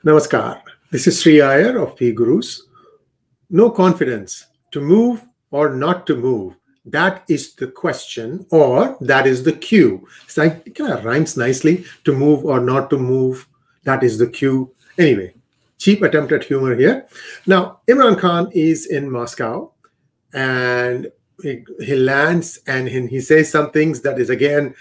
Namaskar. This is Sree Iyer of PGurus. No confidence, to move or not to move. That is the question, or that is the cue. So it kind of rhymes nicely. To move or not to move. That is the cue. Anyway, cheap attempt at humor here. Now, Imran Khan is in Moscow, and he lands and he says some things that is again,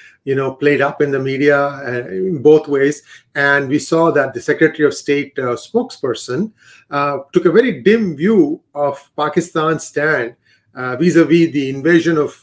played up in the media in both ways. And we saw that the Secretary of State spokesperson took a very dim view of Pakistan's stand vis-a-vis the invasion of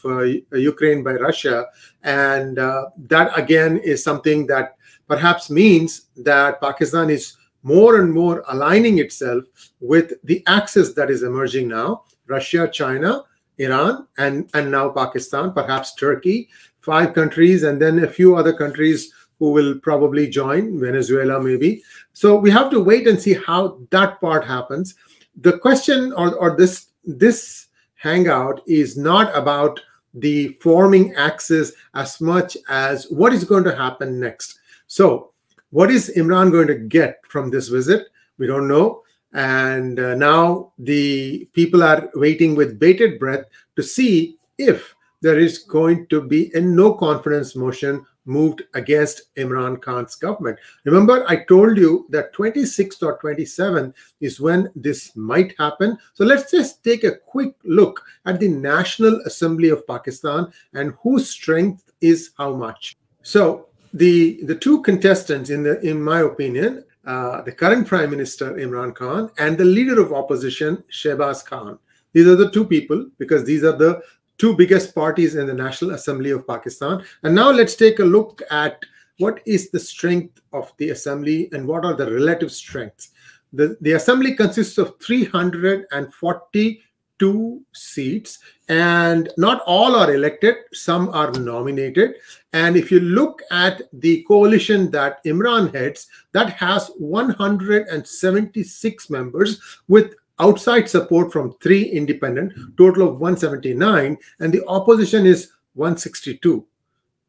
Ukraine by Russia. And that again is something that perhaps means that Pakistan is more and more aligning itself with the axis that is emerging now: Russia, China, Iran, and now Pakistan, perhaps Turkey, 5 countries, and then a few other countries who will probably join, Venezuela maybe. So we have to wait and see how that part happens. The question or this hangout is not about the forming axis as much as what is going to happen next. So what is Imran going to get from this visit? We don't know. And now the people are waiting with bated breath to see if there is going to be a no confidence motion moved against Imran Khan's government. Remember, I told you that 26th or 27th is when this might happen. So let's just take a quick look at the National Assembly of Pakistan and whose strength is how much. So the two contestants, in my opinion, the current Prime Minister Imran Khan and the leader of opposition Shehbaz Khan. These are the two people, because these are the two biggest parties in the National Assembly of Pakistan. And now let's take a look at what is the strength of the assembly and what are the relative strengths. The assembly consists of 342 seats, and not all are elected, some are nominated. And if you look at the coalition that Imran heads, that has 176 members with outside support from 3 independent, total of 179, and the opposition is 162.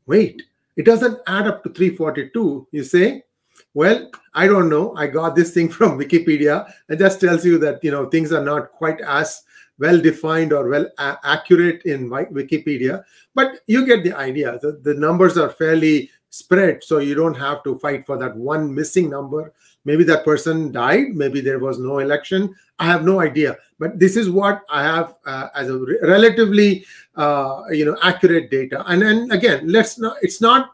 Wait, it doesn't add up to 342, you say? Well, I don't know. I got this thing from Wikipedia. It just tells you that, things are not quite as well defined or well accurate in Wikipedia, but you get the idea. The numbers are fairly spread, so you don't have to fight for that one missing number. Maybe that person died, maybe there was no election. I have no idea, but this is what I have as a relatively accurate data. And then again, it's not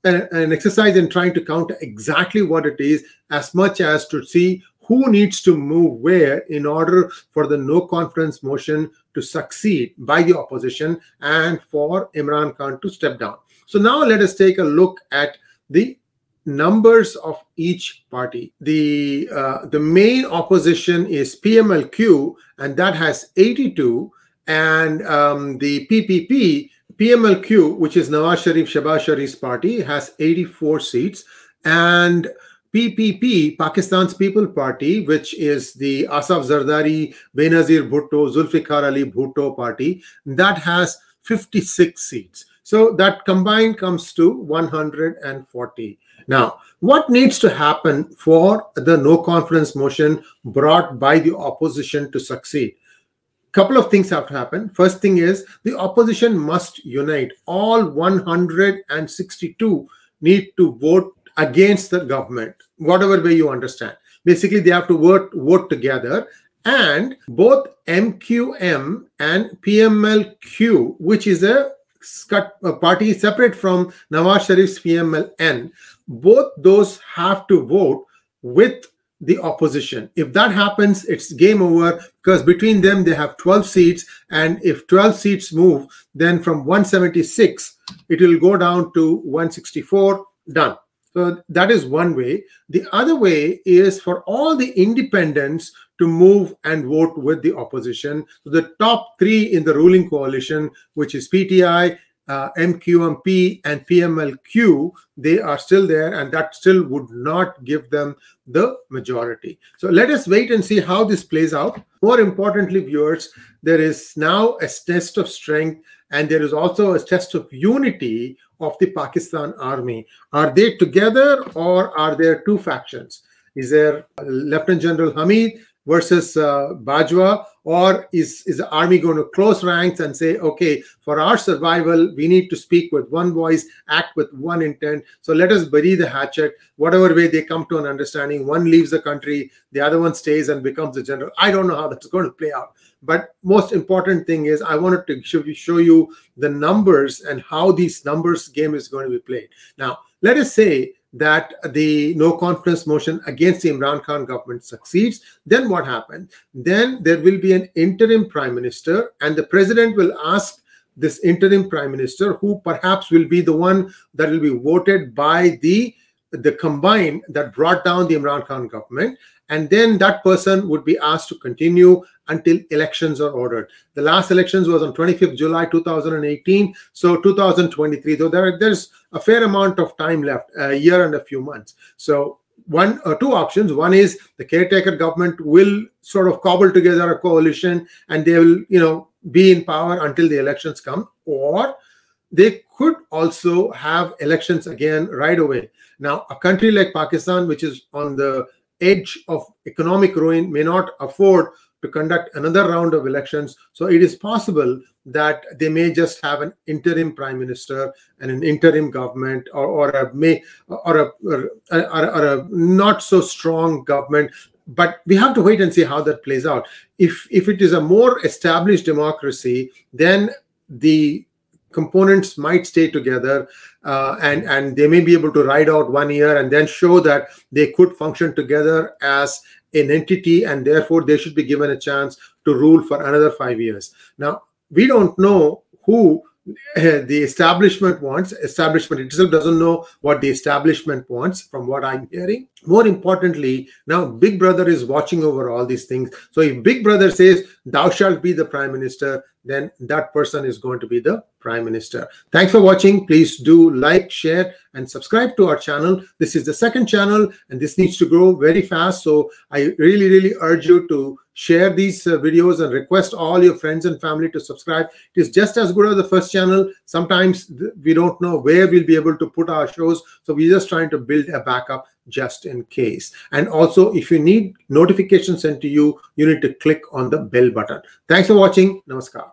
an exercise in trying to count exactly what it is, as much as to see who needs to move where in order for the no confidence motion to succeed by the opposition and for Imran Khan to step down. So now let us take a look at the numbers of each party. The main opposition is PMLQ, and that has 82, and the PMLQ, which is Nawaz Sharif Shehbaz Sharif's party, has 84 seats, and PPP, Pakistan's People Party, which is the Asaf Zardari, Benazir Bhutto, Zulfikar Ali Bhutto party, that has 56 seats. So that combined comes to 140. Now, what needs to happen for the no confidence motion brought by the opposition to succeed? Couple of things have to happen. First thing is the opposition must unite. All 162 need to vote against the government, whatever way you understand. Basically, they have to vote together, and both MQM and PMLQ, which is a party separate from Nawaz Sharif's PMLN, both those have to vote with the opposition. If that happens, it's game over, because between them they have 12 seats, and if 12 seats move, then from 176 it will go down to 164. Done. So that is one way. The other way is for all the independents to move and vote with the opposition. So the top 3 in the ruling coalition, which is PTI, MQMP, and PMLQ, they are still there, and that still would not give them the majority. So let us wait and see how this plays out. More importantly, viewers, there is now a test of strength, and there is also a test of unity of the Pakistan army. Are they together, or are there 2 factions? Is there Lieutenant General Hamid versus Bajwa, or is the army going to close ranks and say, okay, for our survival, we need to speak with one voice, act with one intent, so let us bury the hatchet. Whatever way they come to an understanding, one leaves the country, the other one stays and becomes a general. I don't know how that's going to play out. But most important thing is I wanted to show you the numbers and how these numbers game is going to be played. Now, let us say that the no confidence motion against the Imran Khan government succeeds. Then what happens? Then there will be an interim prime minister, and the president will ask this interim prime minister, who perhaps will be the one that will be voted by the combine that brought down the Imran Khan government. And then that person would be asked to continue until elections are ordered. The last elections was on 25th July 2018. So 2023, though there's a fair amount of time left, a year and a few months. So one or two options. One is the caretaker government will sort of cobble together a coalition and they will, be in power until the elections come, or they could also have elections again right away. Now, a country like Pakistan, which is on the edge of economic ruin, may not afford to conduct another round of elections. So it is possible that they may just have an interim prime minister and an interim government, or a not so strong government. But we have to wait and see how that plays out. If it is a more established democracy, then the components might stay together, and they may be able to ride out 1 year and then show that they could function together as an entity, and therefore they should be given a chance to rule for another 5 years. Now, we don't know who the establishment wants. Establishment itself doesn't know what the establishment wants, from what I'm hearing. More importantly, now Big Brother is watching over all these things. So if Big Brother says, thou shalt be the prime minister, then that person is going to be the prime minister. Thanks for watching. Please do like, share, and subscribe to our channel. This is the second channel, and this needs to grow very fast. So I really, really urge you to share these videos and request all your friends and family to subscribe. It is just as good as the first channel. Sometimes we don't know where we'll be able to put our shows. So we're just trying to build a backup just in case. And also, if you need notifications sent to you, you need to click on the bell button. Thanks for watching. Namaskar.